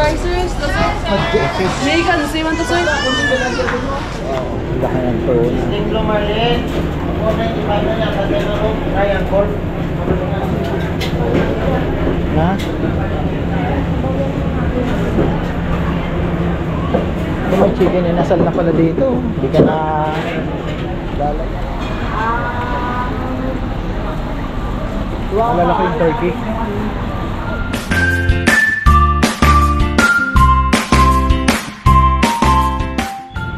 Mag-exercise. May ka, nasa iwan to, sir. Laki ng phone. Templo Marlin. Ako na yung iba na yan. Kasi ako, Ryan Court. Ha? Kung may chicken, inasal na pala dito. Hindi ka na lalay. Malalaki yung turkey.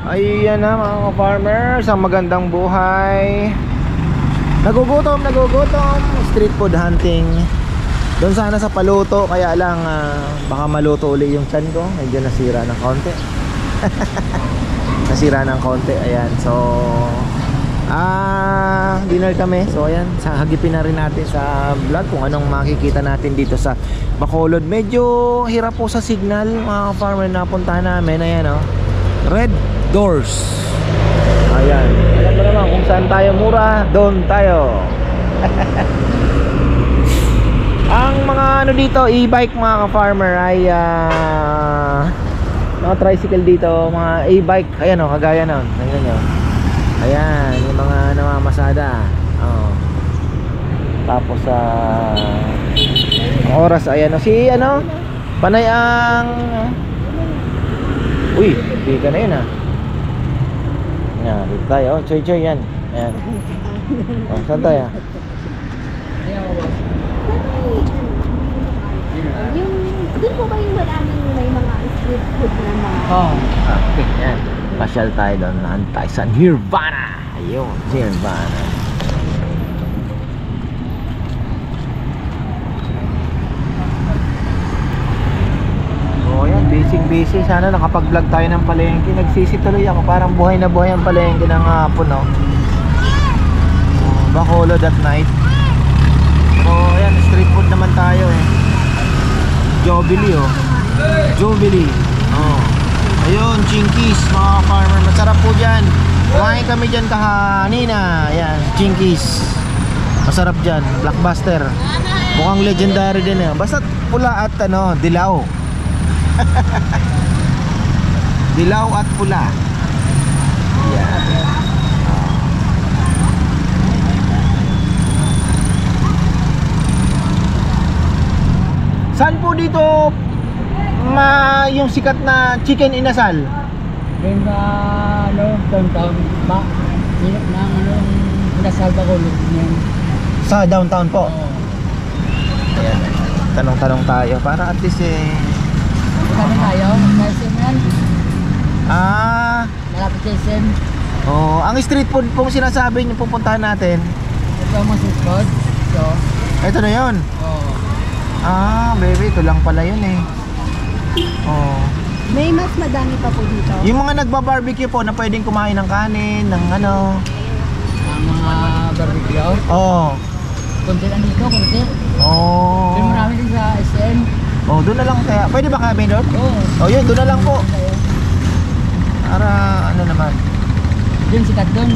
Ayan na mga ka-farmers, ang magandang buhay. Nagugutom. Street food hunting. Doon sana sa paluto, kaya lang baka maluto uli yung tiyan ko. Medyo nasira ng konti. Ayan, so dinner kami. So ayan, hagipin na rin natin sa vlog kung anong makikita natin dito sa Bacolod. Medyo hirap po sa signal mga ka-farmer na puntahan namin. Ayan o, Red Doors. Ayan, alam mo naman kung saan tayo mura, doon tayo. Ang mga ano dito, e-bike mga ka-farmer ay mga tricycle dito, mga e-bike. Ayan o, kagaya nun. Ayan nyo. Ayan, yung mga namamasada. Tapos ang oras, ayan o. Si ano, panay ang uy, hindi ka na yun Yan, dito tayo. Choy, yan. Ayan. Saan tayo? Yung, doon po ba yung maraming may mga street food na mga... Okay, yan. Pasyal tayo doon. Naantay sa Nirvana. Ayun, Nirvana. So, yan. Busy. Sana nakapag-vlog tayo ng palengke. Nagsisi tuloy ako. Parang buhay na buhay ang palengke ng hapon, no? Bacolod at night. So, ayan. Street food naman tayo, eh. Jubilee. Ayun, Chinkies mga farmer. Masarap po dyan. Kumain kami dyan kanina. Ayan, Chinkies. Masarap dyan, blockbuster. Mukhang legendary din eh. Basta pula at dilaw. Dilaw at pula. Ayan. Saan po dito yung sikat na chicken inasal? Doon ka, downtown ba? Silap ng inasal Bacolod niyan. Sa downtown po? Oo. Ayan. Tanong-tanong tayo para at least Kami tayo, SM yan. Malapit sa SM. Ang street food pong sinasabi niyo pupuntahan natin. Ito ang mga street food. So, Ito na yun. oo. Baby, ito lang pala yun eh. May mas madami pa po dito. Yung mga nagba-barbecue po na pwedeng kumain ng kanin, ng ano. Ang mga barbecue. Kunti lang dito, kunti. Doon marami din sa SM. Doon na lang kaya. Pwede ba kami doon? Oo. Yun, doon na lang po. Para ano naman. Doon, sikat doon.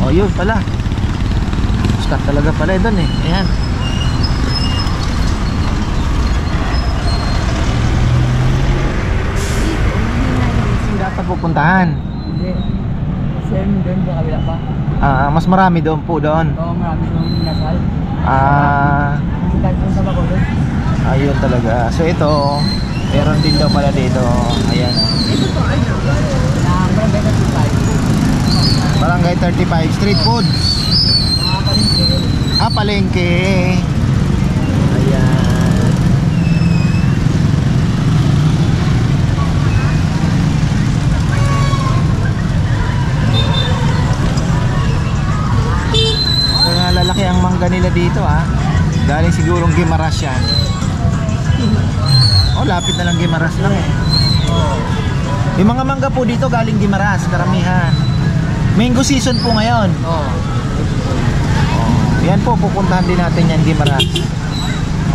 Yun pala. Sikat talaga pala doon eh. Ayan. Dapat pupuntahan. Hindi. SM doon, sa kabila pa. Mas marami doon po doon. Oo, marami doon inasal. Sikat doon sa Bacolod. Ayun talaga. So ito, meron din daw pala dito. Ayan. Ito po, ano? Barangay 35. Barangay 35, street foods. Palengke. Palengke. Ayan. Kaya lalaki ang mangga nila dito Galing sigurong Guimaras yan. Lapit na lang Guimaras lang eh. Yung mga mangga po dito galing Guimaras, karamihan. Mango season po ngayon. Yan po, pupuntahan din natin yan Guimaras.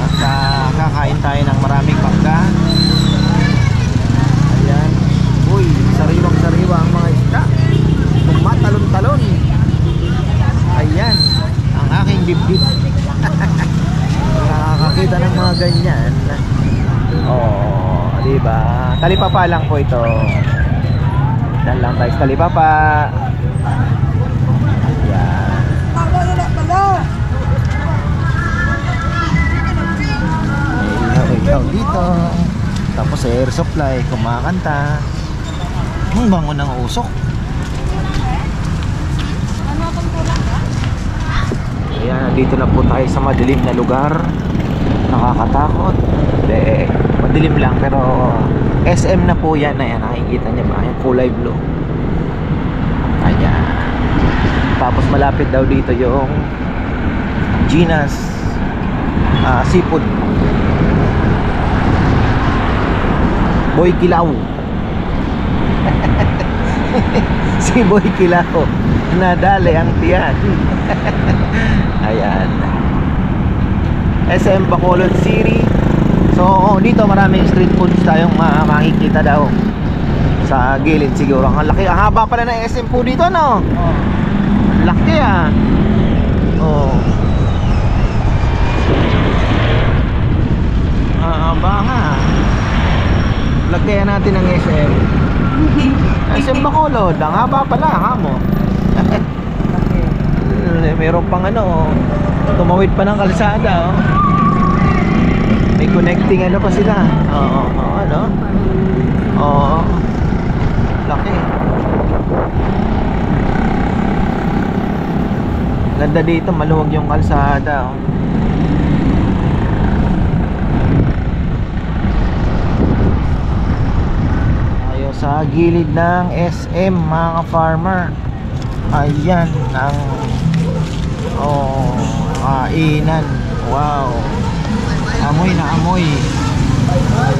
At kakain tayo ng maraming mangga. Ayan. Uy, sariwang-sariwa ang mga isda. Tumatalon-talon. Ayan, ang aking dibdib. Nakakakita ng mga ganyan. diba? Talipapa lang po ito. Dan lang tayo sa talipapa. Ayan. May ilaw dito. Tapos air supply, kumakanta. Ang bango ng usok. Ayan, dito na po tayo sa madilim na lugar. Nakakatakot. Hindi, madilim lang pero SM na po yan. Ayan, nakikita niya ba? Yung kulay blue. Ayan. Tapos malapit daw dito yung Gina's Seafood. Boy Kilaw. Si Boy Kilaw nadali ang tiyan. Ayan, SM Bacolod City. So dito maraming street foods tayong makikita daw sa gilid siguro. Ang laki, ang haba pala ng SM po dito, no? Ang laki ah. Oh, haba nga. Lagyan natin ng SM. SM Bacolod, ang haba pala, ha mo. Meron pang ano, tumawid pa ng kalsada, oh. May connecting ano pa sila. Oo, ano? Oo. Laki. Ganda dito, maluwag yung kalsada, oh. Tayo sa gilid ng SM, mga farmer. Ayan ang kainan. Wow, amoy na amoy.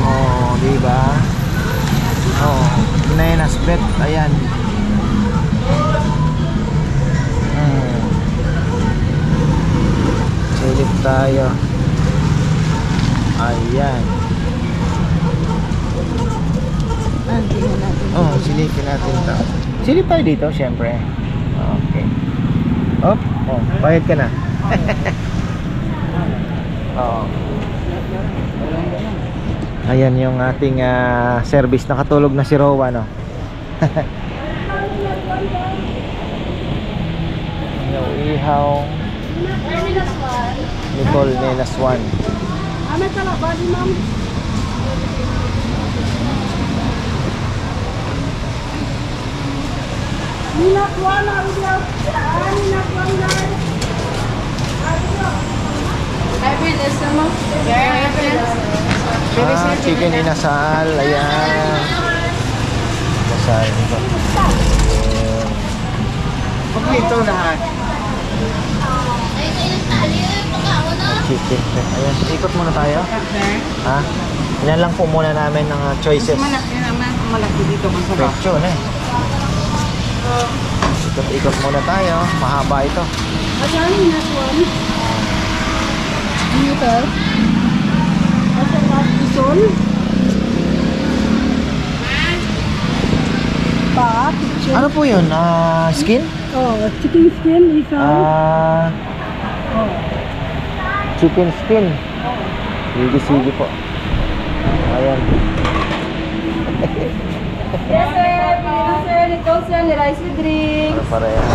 Oh, diba? Oh, Nena's Bet. Ayan. Silip tayo. Ayan. Oh, silipin natin ito. Silip tayo dito, syempre. Okay. Oh, bayad ka na. Oo. Ayan yung ating service. Nakatulog na si Rowa, no? Ihaw. Nicole Nenas 1. Ano talaga di ma'am? Ninakwan na ulit. Ninakwan na. Chicken inasal. Ayan. Inasal ito. Huwag ito lahat. Chicken. Ayan, ikot muna tayo. Ha? Ilan lang po muna namin ng choices. Malaki dito. Pecho na eh. Ikot muna tayo. Mahaba ito. Asali na tuwan. Dito. Asal na isol. Ano po yun? Skin? Oh, chicken skin isa. Chicken skin. Sige po. Ayan. Yes, sir. Yes, sir. Nicole, sir. Rice with drinks. Para yan.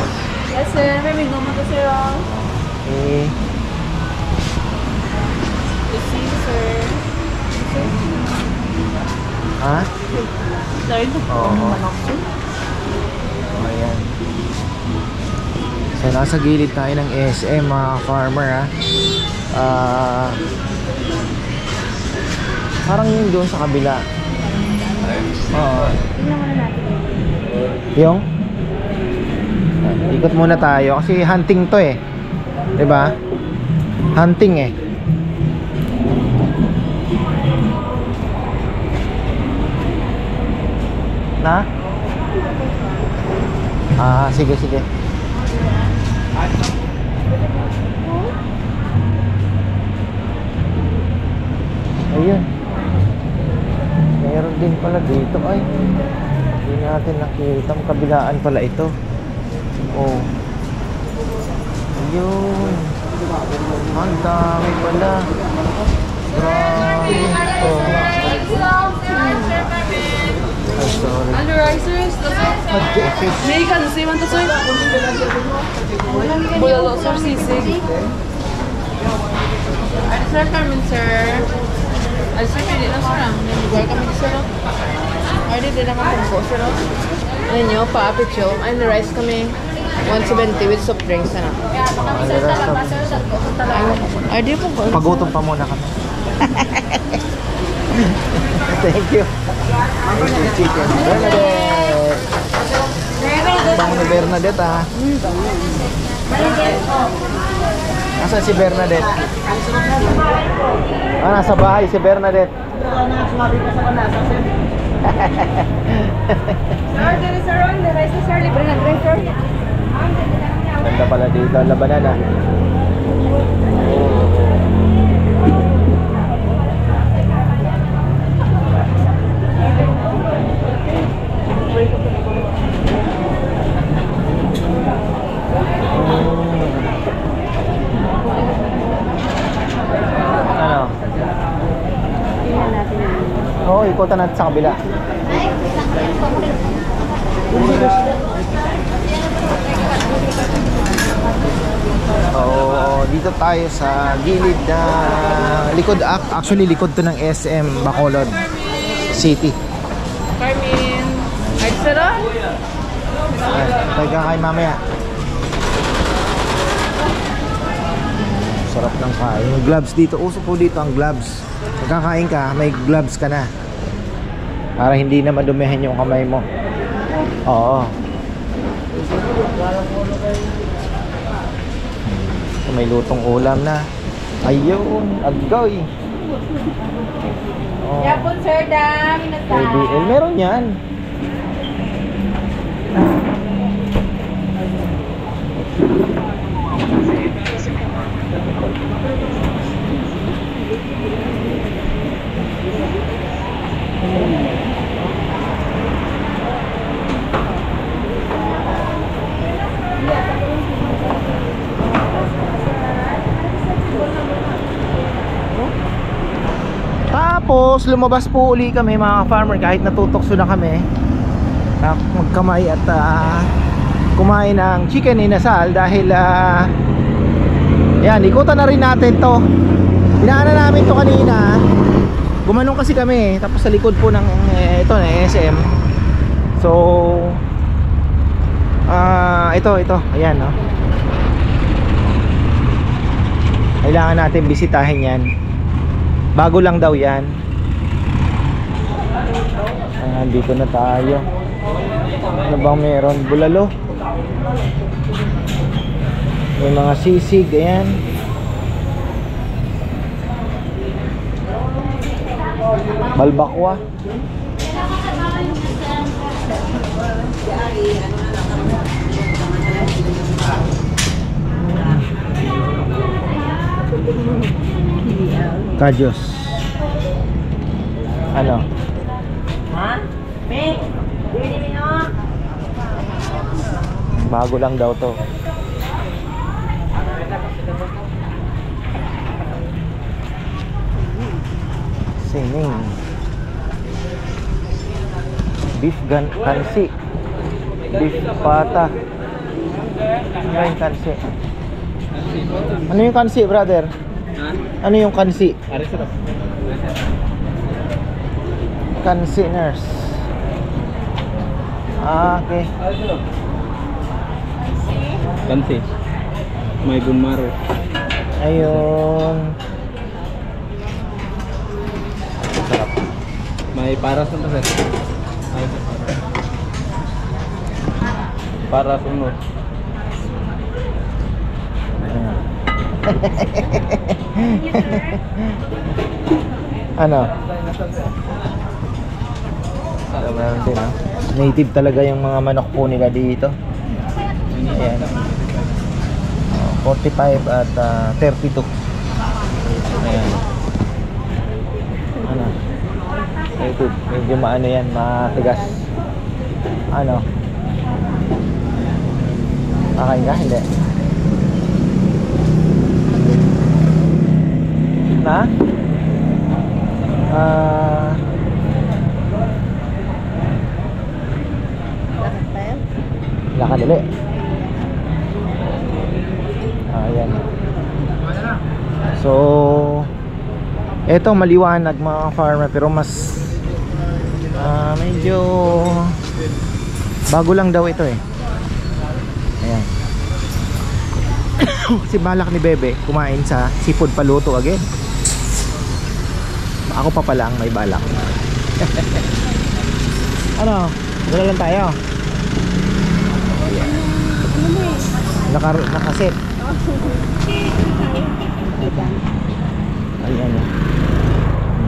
Yes, sir. May goma to, sir. Okay. Sir. Ha? Sir, Oo. Ayan. So nasa gilid tayo ng SM, mga farmer, ha. Parang yun doon sa kabila. Oo. Tingnan muna natin. Yung? Ikot muna tayo kasi hunting to eh. 'Di ba? Hunting eh. Na? Sige. Ayun. Meron din pala dito ay. Hindi natin nakita. Kabilaan pala ito. Oh. Ayun. Ang dami pala. Grabe. Oh. Sorry. Under risers, may kansi man to sir. Bulalo sir, sisig. Ay, sir, Carmen sir. Ay, sir, pili lang sir. Lugar kami di sir. Ay, di naman po sir. Ano nyo, pa-apit yun. Ay, rice kami. 170 with soft drinks na. Ay, di po ko. Pagutom pa muna kami. Thank you. Thank you, chicken. Bernadette. Bango ni Bernadette, ha? Nasaan si Bernadette? Ah, nasa bahay si Bernadette. Sir, there is a run. The rice is sir, libre na drink sir. Ganda pala dito ang labanan, ha? Ano? Oo, ikutan natin sa kabila. Oo, dito tayo sa gilid na likod, actually likod to ng SM Bacolod City. Carmen. Ay, sir. Tayo kakain mamaya. Sarap ng kain. Yung gloves dito, uso po dito ang gloves. Pagkakain ka, may gloves ka na. Para hindi na madumihan yung kamay mo. Oo. May lutong ulam na. Ayun, agoy. Oh. Yapon sir, dami na tayo. ABL, meron yan. Tapos lumabas po uli kami mga farmer kahit natutokso na kami magkamay at kumain ng chicken inasal dahil yan, ikutan na rin natin to. Inaanan namin to kanina. Gumanong kasi kami tapos sa likod po ng ito na SM. So ito ayan, no? Kailangan natin bisitahin yan. Bago lang daw yan. Dito na tayo. Ano bang meron? Bulalo. May mga sisig. Ayan. Balbakwa. Kajos. Ano? Ha? Me? Bili mo. Bago lang daw to. Sining. Beef kansi. Beef pata. Ano yung kansi? Ano yung kansi, brother? Ano yung kansi? Kansi nurse. Okay. Kansi. May bunmaro. Ayun. Sarap. May paras na to, sir. Ay, para sunod. Ano? Meron din, ha? Native talaga yung mga manok po nila dito. Ayan. 45 at 32. Ayan. Ano? Native. Medyo maano yan, matigas. Ano? Kakain ka? Hindi. Na? Ito maliwanag mga farmer, pero mas medyo bago lang daw ito eh. Ayan. Kasi balak ni Bebe kumain sa seafood paluto again. Ako pa pala ang may balak. Ano? Wala lang tayo. Nakaset. Ayan.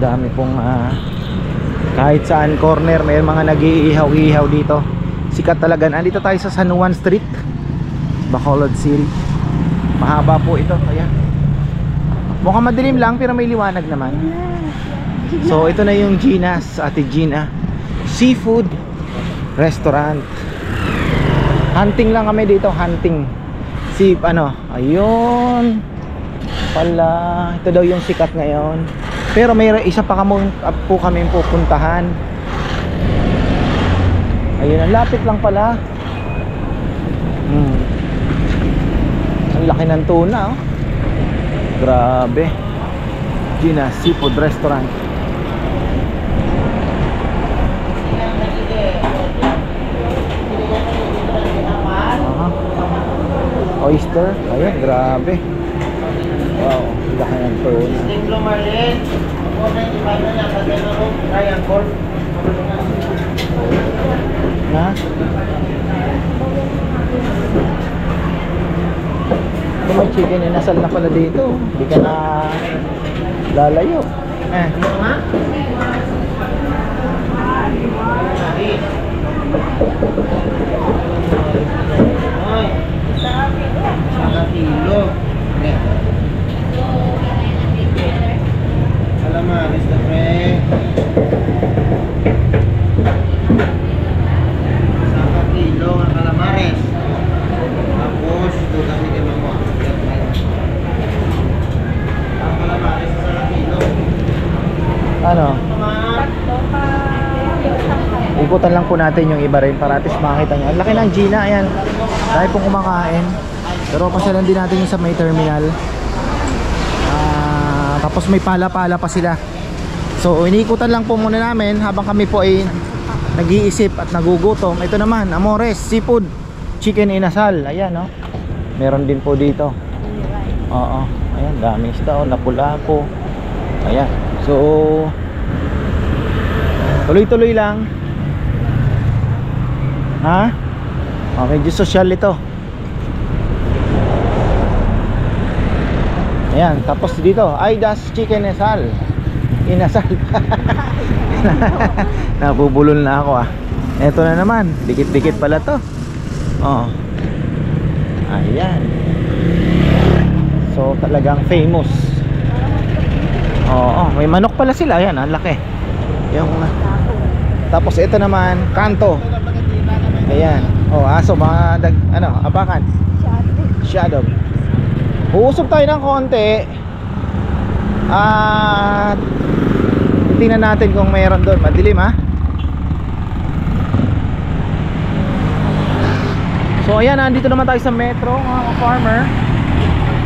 Dami pong kahit saan corner may mga nag-iihaw-ihaw dito. Sikat talaga. Andito tayo sa San Juan Street, Bacolod City. Mahaba po ito. Ayan. Mukhang madilim lang pero may liwanag naman. So ito na yung Gina's, Ate Gina Seafood Restaurant. Hunting lang kami dito, hunting. Ayun pala, ito daw yung sikat ngayon. Pero may isa pa po kami pupuntahan. Ayun, ang lapit lang pala. Ang laki ng tuna, oh. Grabe. Gina's Seafood Restaurant. Oyster, ayun, grabe. Wow, laki ng tuna. Stinglo Marlin. Ako na iba na lang kasi ako triangle. Na? Ito may chicken inasal na pala dito. Hindi ka na lalayo. Kilo. Calamares na pre. Saka kilo ng calamares. Tapos, doon kami kay mama. Ang calamares sa kilo. Ano? Ikutan lang po natin yung iba rin para at least makita nyo. Ang laki ng Gina, ayan. Dahil pong kumakain. Pero pasyalan din natin yung sa may terminal. Tapos may pala-pala pa sila. So iniikutan lang po muna namin habang kami po ay nag-iisip at nagugutom. Ito naman, Amores Seafood Chicken Inasal. Ayan, no? Meron din po dito. Oo. Ayan, daming isda, Lapu-Lapu. Ayan. So tuloy-tuloy lang. Ha? Medyo social ito. Ayan, tapos dito, Aidas Chicken Inasal. Nabubulol na ako, ah. Ito na naman, dikit-dikit pala to. Oh. Ayan. So talagang famous. Oo, may manok pala sila. Ayan, ang laki. Yung tapos ito naman, kanto. Ayan. Oh, aso, mga abakan. Shadow. Uusog tayo ng konti. At tingnan natin kung mayroon doon. Madilim, ha. So ayan, nandito naman tayo sa metro, mga farmer.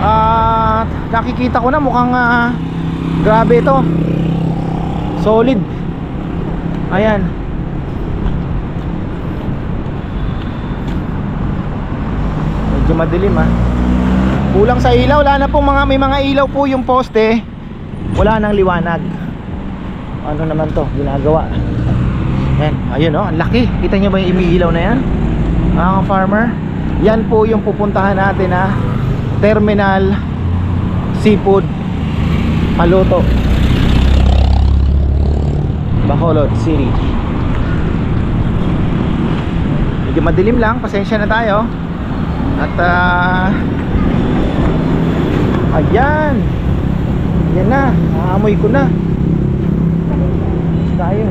At nakikita ko na mukhang grabe ito. Solid. Ayan. Medyo madilim, ha. Kulang sa ilaw, wala na pong may mga ilaw po yung poste. Wala nang liwanag. Ano naman to ginagawa? Ayan, ayun, oh, ang laki. Kita nyo ba yung umiilaw na yan? Mga farmer, yan po yung pupuntahan natin na Terminal Seafood Paluto, Bacolod City. Medyo madilim lang, pasensya na tayo. At ayan, yan na, naamoy ko na tayo.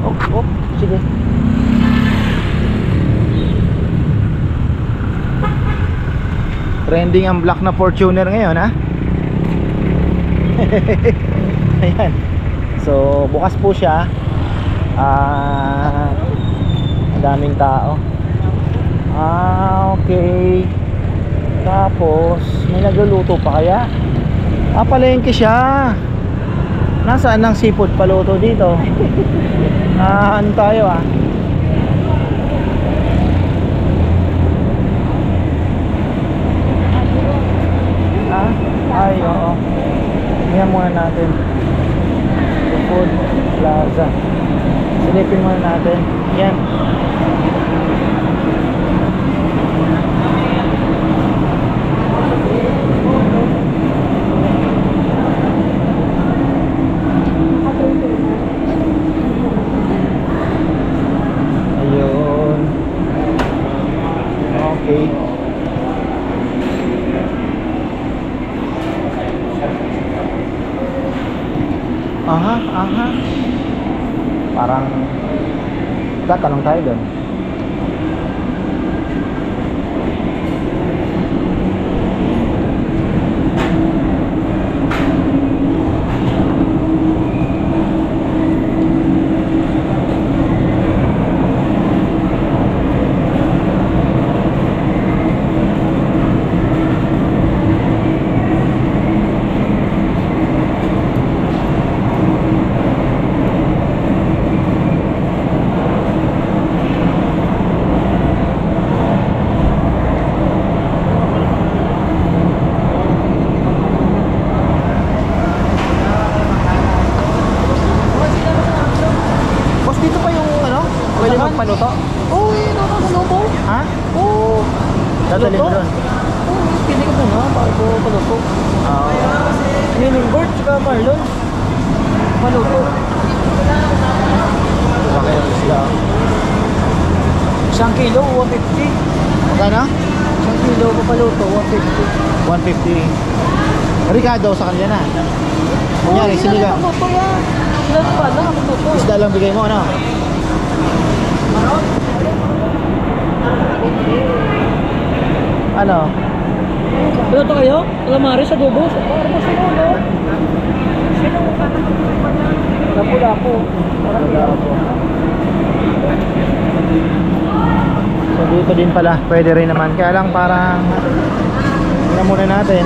Oh, sige. Trending ang black na Fortuner ngayon, ha. Ayan. So bukas po siya. Ang daming tao. Okay. Tapos may nagluluto pa kaya? Palengke siya. Nasaan ang seafood paluto dito? Ano tayo ah? Ay, oo. Tingnan muna natin. Food Plaza. Silipin muna natin. Yan. Ayun. Okay. Aha. Parang tatanong tayo doon. Boss, dito pa yung ano? Pwede magpaluto? Oo, yun ako sa luto. Ha? Oo. Dadalhin mo doon. Oo, pili ko muna bago paluto. Lilingboard, tsaka Marlon. Paluto. Bakit sila? 1 kilo, 150. Magkano? 1 kilo pa paluto, 150. 150. Ricardo sa kanila na. Kunyari, sinigang. Paluto yan. Sila pa lang, paluto. Isda lang bigay mo, ano? Ano? Paluto kayo? Calamares, adobo. Para ba sino, no? Sino? Lapu-lapu. Lapu-lapu. So dito din pala, pwede rin naman. Kaya lang parang tingnan muna natin.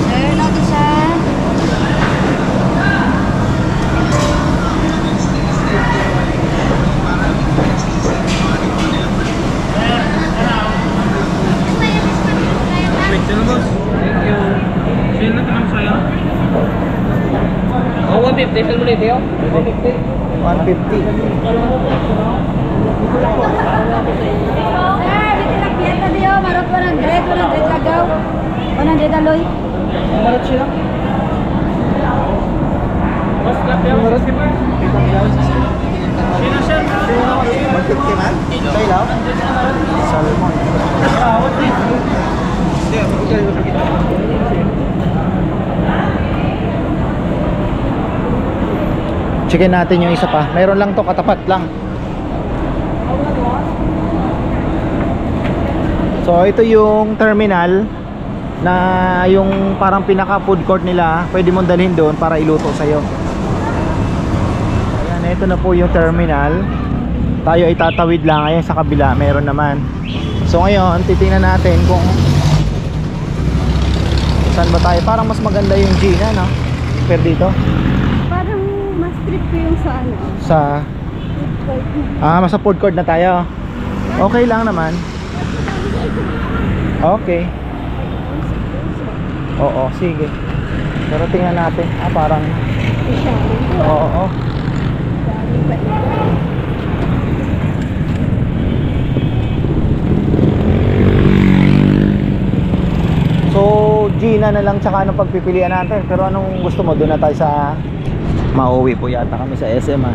Sir, lagi siya. Oh, 150. Saan mo nito yun? 150. 150. Sir, dito lang piyeta diyo. Marot 100 lagaw. 100 aloy. Marat siya. Mas kapya. Marat siya. Sino siya? 150 man? Kailaw? Salmon. Checkin natin yung isa pa. Meron lang to, katapat lang. So ito yung terminal na yung parang pinaka food court nila. Pwede mong dalhin doon para iluto sa'yo. Ayan, ito na po yung terminal. Tayo ay tatawid lang. Ayan sa kabila, meron naman. So ngayon, titingnan natin kung saan ba tayo. Parang mas maganda yung Gina, no? Pero dito Parang mas trip ko yung sa ano. sa mas sa food court na tayo. Okay lang naman. Okay. Oo, sige. Pero tingnan natin. Parang oo. So, Gina na lang tsaka anong pagpipilian natin. Pero anong gusto mo? Doon na tayo sa mauwi po yata kami sa SM ha.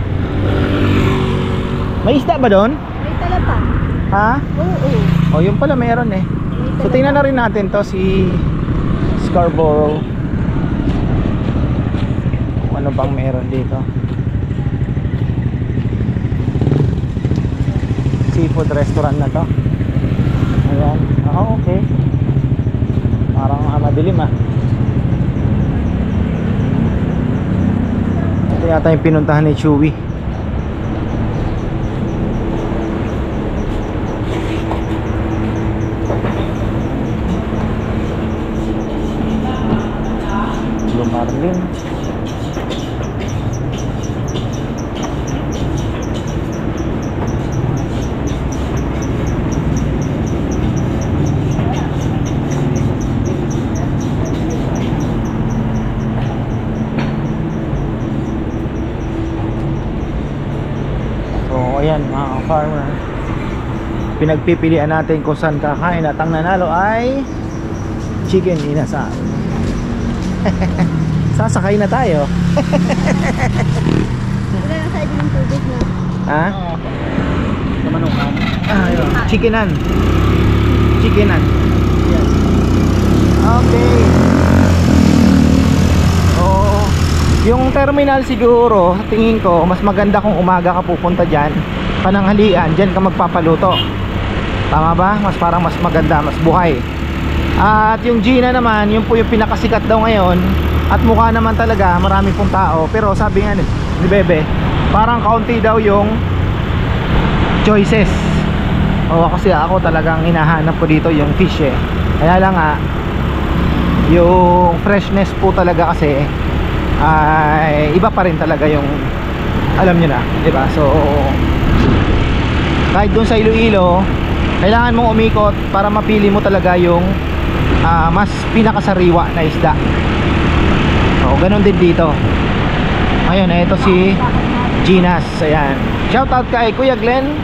May isda ba doon? May talapa. Ha? Oo. Oh, yun pala meron eh. So tingnan na rin natin to si Scarborough. Kung ano bang meron dito. Seafood restaurant na to. Ayan. Okay. Parang madilim ah. Ito yata yung pinuntahan ni Chewy. Marlin. So ayan mga farmer, pinagpipilian natin kung saan kakain at ang nanalo ay chicken inasal. Sasakay na tayo. Wala na sa ng tubig na. Ha? Kamanukan. Ayun. Chickenan. Chickenan. Yes. Okay. Oo. Yung terminal siguro, tingin ko, mas maganda kung umaga ka pupunta dyan. Pananghalian, dyan ka magpapaluto. Tama ba? Parang mas maganda, mas buhay. At yung Gina naman, yun po yung pinakasikat daw ngayon. At mukha naman talaga, marami pong tao. Pero sabi nga ni Bebe, parang kaunti daw yung choices. O kasi ako talagang hinahanap ko dito yung fish eh. Kaya lang nga, yung freshness po talaga kasi ay iba pa rin talaga yung alam nyo na, diba? So kahit dun sa Iloilo, kailangan mong umikot para mapili mo talaga yung mas pinakasariwa na isda. So ganun din dito. Ngayon, ito si Gina's. Ayan, shoutout kay Kuya Glenn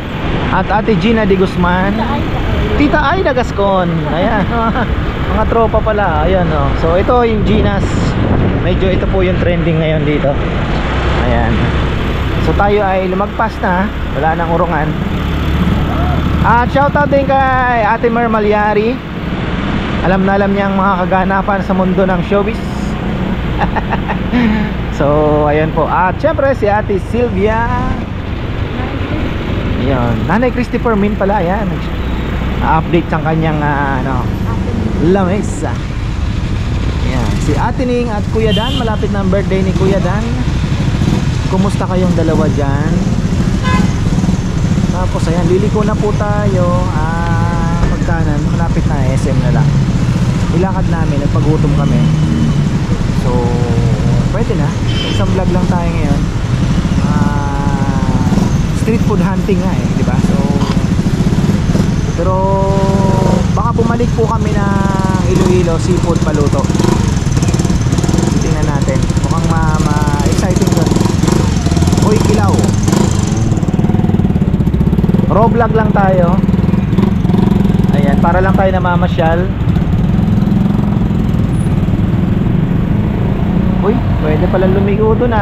at Ate Gina de Guzman, Tita Aida Gascon. Ayan, mga tropa pala. Ayan, oh. So ito yung Gina's. Medyo ito po yung trending ngayon dito. Ayan. So tayo ay lumagpas na, wala nang urungan. At shoutout din kay Ate Mer Malyari. Alam na alam niya ang mga kaganapan sa mundo ng showbiz. So ayan po. At syempre si Ate Sylvia. Ayan, Nanay Christopher Min pala. Ayan, update sa kanyang lamesa. Ayan, si Ate Ning at Kuya Dan. Malapit na ang birthday ni Kuya Dan. Kumusta kayong dalawa dyan? Tapos ayan, liliko na po tayo. Pagkanan, malapit na, SM na lang. Ilakad namin, nagpagutom kami. So pwede na, isang vlog lang tayo ngayon. Street food hunting nga eh, di ba? So pero baka bumalik po kami ng Iloilo seafood paluto. Tingnan natin, mukhang exciting doon. Uy, kilaw. Raw vlog lang tayo. Ayan, para lang tayo namamasyal. Uy, pwede pala lumigo doon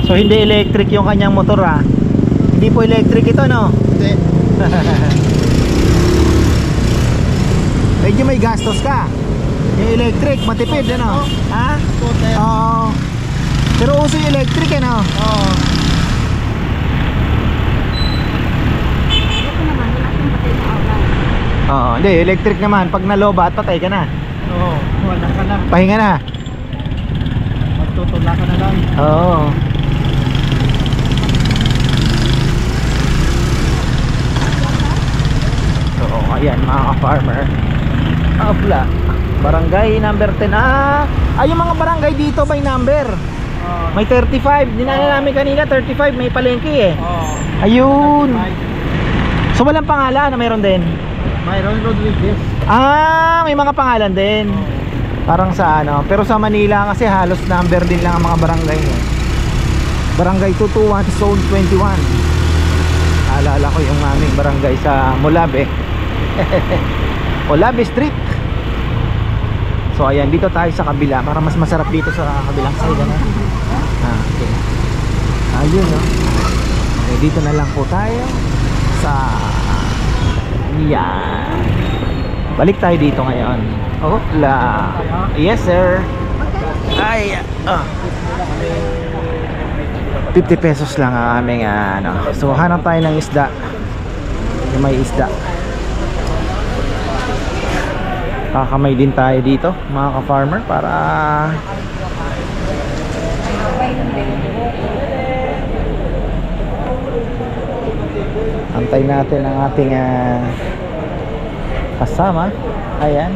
so hindi electric yung kanyang motor Hindi po electric ito, no? Hindi. Medyo may gastos ka. Yung electric, matipid, ano? Ha? Scooter. Oo. Pero uso yung electric, ano? Oo. Ito naman, wala siyang patay na awal. Oo, hindi, electric naman. Pag nalobat, patay ka na. Oo. Wala ka na. Pahinga na. Magtutula ka na lang. Oo. So, ayan mga ka-farmer. Abla. Barangay number 10. Yung mga barangay dito by number. May 35. Dinala namin kanina, 35. May palengke eh. Oo. Ayun. So walang pangalan na meron din? Mayroon Rodriguez. May mga pangalan din. Parang sa pero sa Manila kasi halos number din lang ang mga barangay eh. Barangay 221, Zone 21. Alala ko yung aming barangay sa Molabe. Molabe Street. So ayan, dito tayo sa kabila para mas masarap dito sa kabilang side okay. Ayun no. Okay, dito na lang po tayo sa yan. Balik tayo dito ngayon. Hopla. Yes sir. Ay 50 pesos lang ang aming So hanap tayo ng isda. Yung may isda. Kakamay din tayo dito mga ka-farmer para antay natin ang ating kasama. Ayan.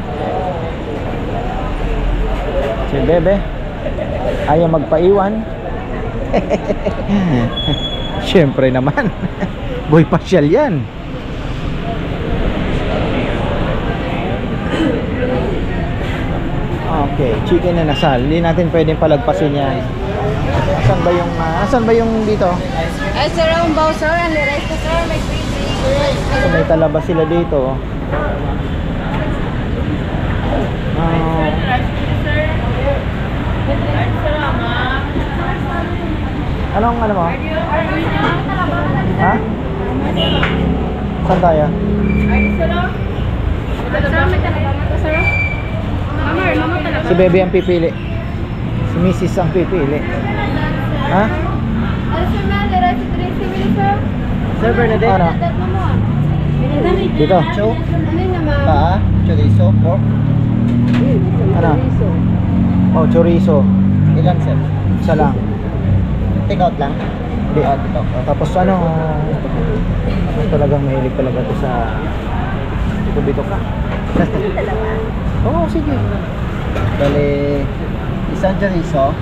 Si Bebe ayaw magpaiwan. Siyempre naman. Boy pasyal yan. Okay, chicken na nasal. Hindi natin pwedeng palagpasin yan. Asan ba yung dito? Ay, sir, ang baw, sir. Ang rice ko, sir. May free drink. So, may talaba sila dito. Anong ano mo? Ha? Saan tayo? Si Bebe ang pipili. Si Mrs. ang pipili. Ha? Sir Bernadette. Ano? Dito. Chow. Paa. Chorizo. Pork. Ano? Oh, chorizo. Ilan sir? Isa lang. Take out lang. Hindi. Tapos ano? Talagang mahilig talaga ito sa bito ka. Oo, sige. Bale, isang chorizo.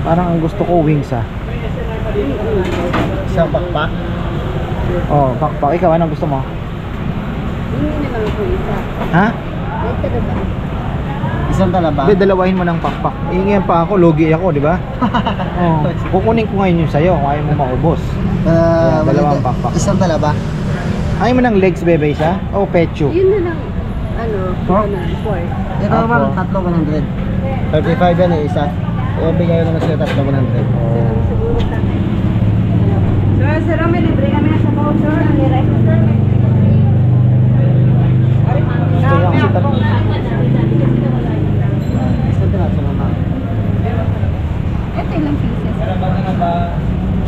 Parang ang gusto ko wings ah. Isang pakpak. Oh, pakpak. Ikaw, anong gusto mo? Ha? Isang talaba. Hindi, dalawahin mo ng pakpak. Iingihan pa ako, logi ako, di ba? Oh, kukunin ko ngayon yung sa'yo kung ayaw mo maubos. Dalawang pakpak. Isang talaba. Ayaw mo ng legs, Bebe, isa? O pecho? Yun na lang. Ano? Pork? Pork. Ito naman, tatlo 100. 35 yan eh, isa. O bigay naman sila tatlo 100. Sir, may libre kami na sa baho, sir. Ang rice ko, sir. Gusto niya kasi Isang tiraso naman. Ito ilang pieces.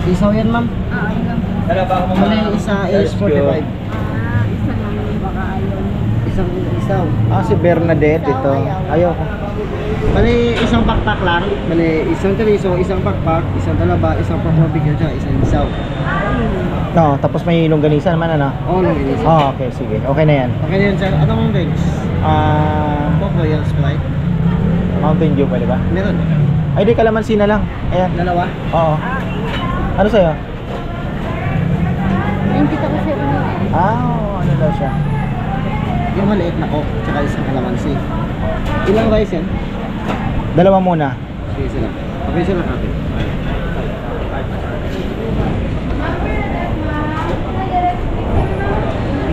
Isaw yan ma'am. Ilang pieces. Mali, isa is 45. Isa lang yung baka ayaw. Isang isaw. si Bernadette ito. Ayaw ko. Bali, isang pakpak lang. Bali, isang chorizo, isang pakpak, isang talaba, isang pork barbecue, tsaka isang isaw. No, tapos may longganisa naman ano? Oo, nung inis. Oh, okay, sige. Okay na yan. Okay na yun sir. Anong drinks? Coke Royal Sprite? Mountain Dew pwede ba? Meron. Ay, di kalamansi na lang. Ayan. Dalawa? Oo. Ano sa'yo? Yung kita ko sir. Ano daw siya? Yung maliit na Coke, tsaka isang kalamansi. Ilang rice yan? Dalawa muna. Sige sila. Okay sila kapit.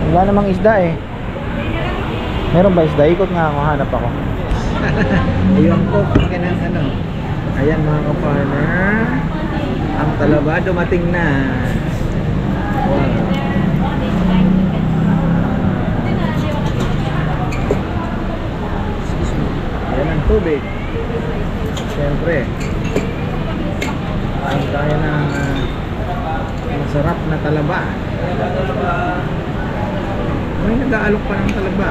Wala namang isda eh. Meron ba isda? Ikot nga ako, hanap ako. Ayun ko, ng ano. Ayan mga ka-farmer. Ang talaba dumating na. Wow. Ayan ang tubig. Siyempre. Ang kaya ng masarap na talaba. May nag-aalok pa ng talaba.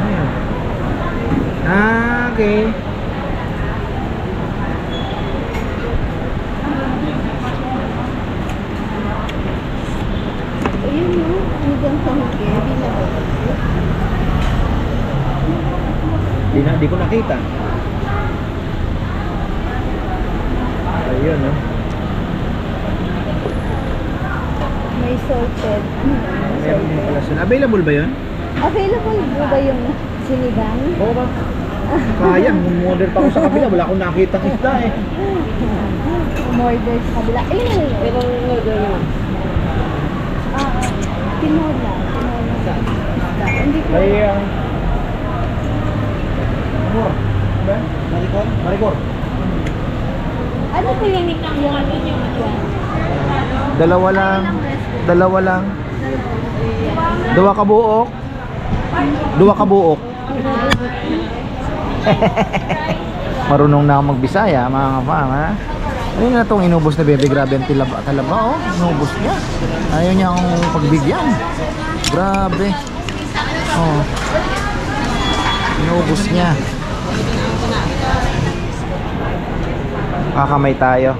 Ayan. Okay. Ayun yun. Hanggang sa huli. Di ko nakita. Ayun, no? May salted. Meron din pala sila. Available ba yun? Available po ba yung sinigang? Oo ba? Kaya, order pa ako sa kabila. Wala akong nakita ng isda eh. Umorder sa kabila. Ayun na yun. Pero order nyo. Tinola. Tinola. Hindi ko. May Maricor? Maricor. Ano po yung Dalawa lang. Dalawa lang. Dua ka buok. Dua ka buok. Marunong na ako magbisaya mga kapam ha. Ano na itong inubos na Bebe? Grabe ang talaba oh. Inubos niya. Ayaw niya akong pagbigyan. Grabe. Oh. Inubos niya. Kakamay tayo.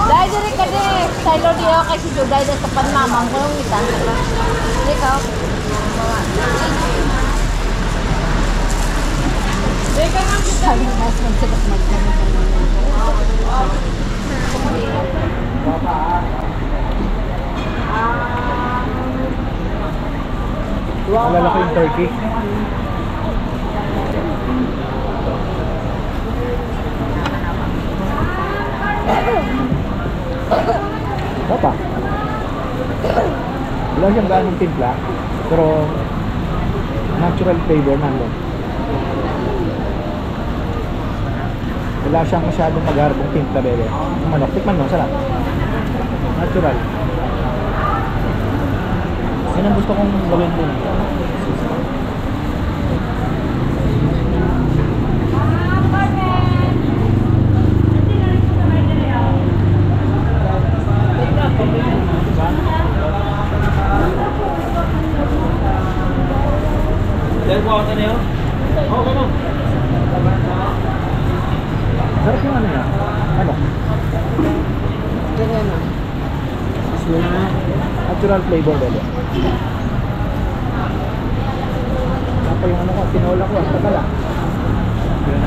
Dahil diri ka di, silo diyo kay si Juday sa tapan mamang ko yung itan. Ikaw. Ikaw ang sabi na mas magsagot Malalaki yung turkey. Papa. Wala siyang ganong timpla, pero natural flavor nandun. Wala siyang masyadong magharbong timpla, bebe. Yung manok, tikman mo, sarap. Natural. Yan ang gusto kong gawin din. Dahil po ako na yun? Okay no. Sarap yung ano niya? Ano? Kaya na. Natural flavor, bebe. Apa yung ano ko, tinola ko, ang tagal ah. Yun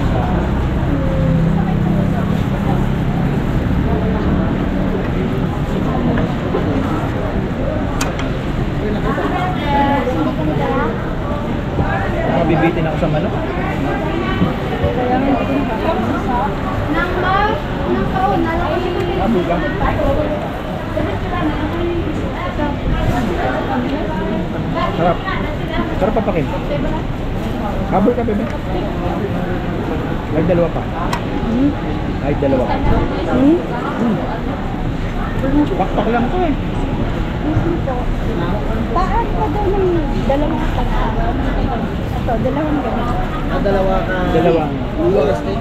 ang mabibitin ako sa manok. Mabuga. Sarap. Sarap papakin. Habol ka, bebe. Ay, dalawa pa. Ay, dalawa pa. Pakpak lang to eh. Paan pa daw ng dalawang pagkawan? Ito, dalawang ganito. Dalawa ka. Dalawang. Steak.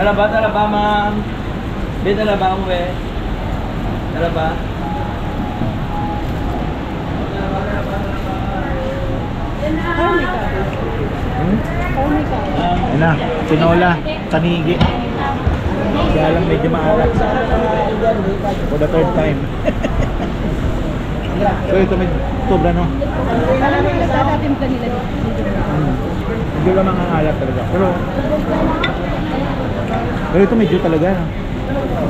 Dala ba, ma'am? Di, dala ba ang we? Dala ba? Ayun na, tinola, kanigi. Kaya lang medyo maalat. For the third time. So ito may sobra no? Medyo lang ang alat talaga. Pero ito medyo talaga no?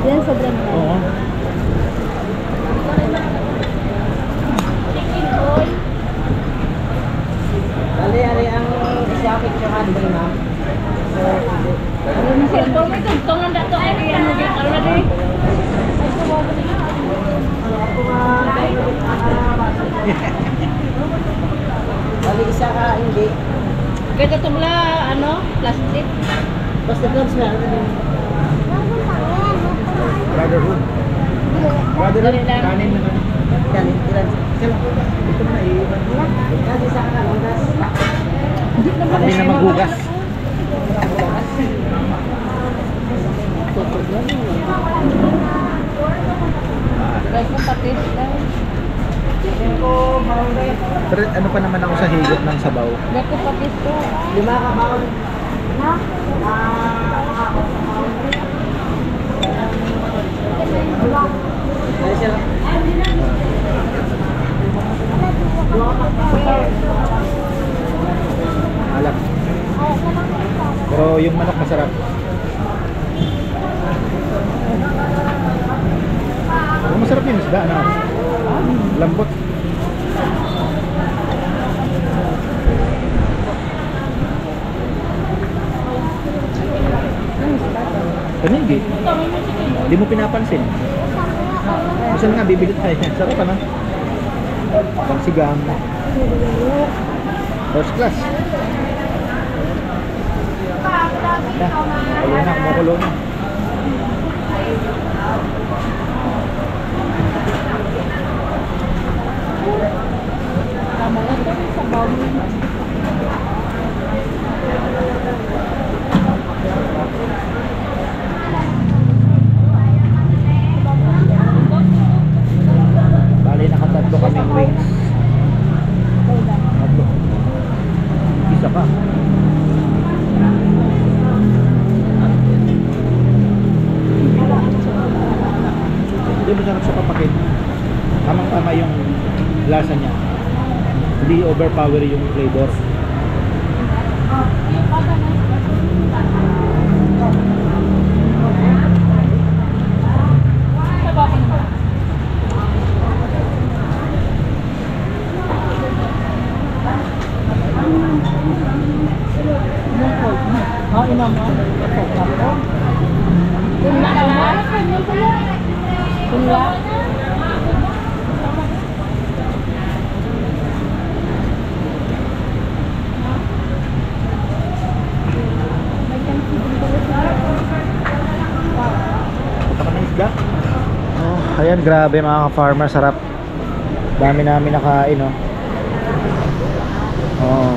Yan, sobrang Oo. Ali ang isang picture ka din, ma'am. Ali isa ka, hindi. Kaya tumla, ano, plastic. Basta gloves na. Brotherhood. Brotherhood, kanin naman. Yan, ilan. Ito na iiwan. Yan, isa ka, landas. Hindi na maghugas. Guys, yung patis daw. Pero ano pa naman ako sa higop ng sabaw. Gato patis ko. 5 ka ba? Ay, siya. Alak. Pero yung manok masarap. Pero masarap yung isda, ano? Lambot. Kanindi. Hindi mo pinapansin. Saan nga bibili tayo? Sarap pa na. Pagsigang. First class. Ayun na, kumukulo na. Bali, nakatatlo kaming wings. Hindi masarap sa papakit. Tamang-tama yung lasa niya. Hindi overpower yung flavor. Oh, ayan, grabe mga ka-farmer, sarap. Dami namin nakain, oh. Oh.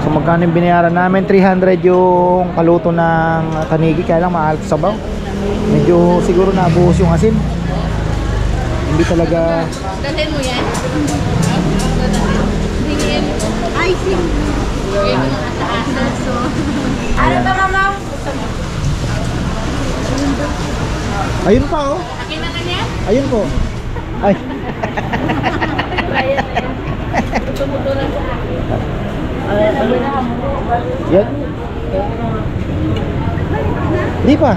So magkano yung binayaran namin? 300 yung kaluto ng tanigi, kaya lang mahal sa sabaw. Medyo siguro nabuhos yung asin. Hindi talaga. Dalhin mo yan. Tingin. Ay, sim. Gawin mo ng asa-asa. So, ano ba, mama? Ayun pa, oh. Akin na kanya? Ayun po. Ay. Tumutulan sa akin. Yan. Di pa.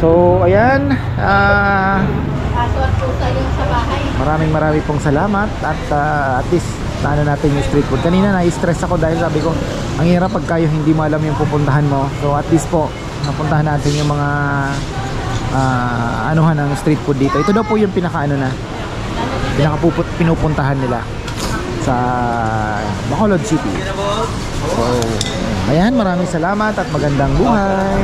So, ayan. Aso at pusa yung sa bahay. Maraming pong salamat. At at least, naano natin yung street food. Kanina na-stress ako dahil sabi ko, ang hirap pag kayo hindi mo alam yung pupuntahan mo. So, at least po, napuntahan natin yung mga anuhan ng street food dito. Ito daw po yung pinaka-ano na pinupuntahan nila sa Bacolod City. So, ayan, maraming salamat at magandang buhay.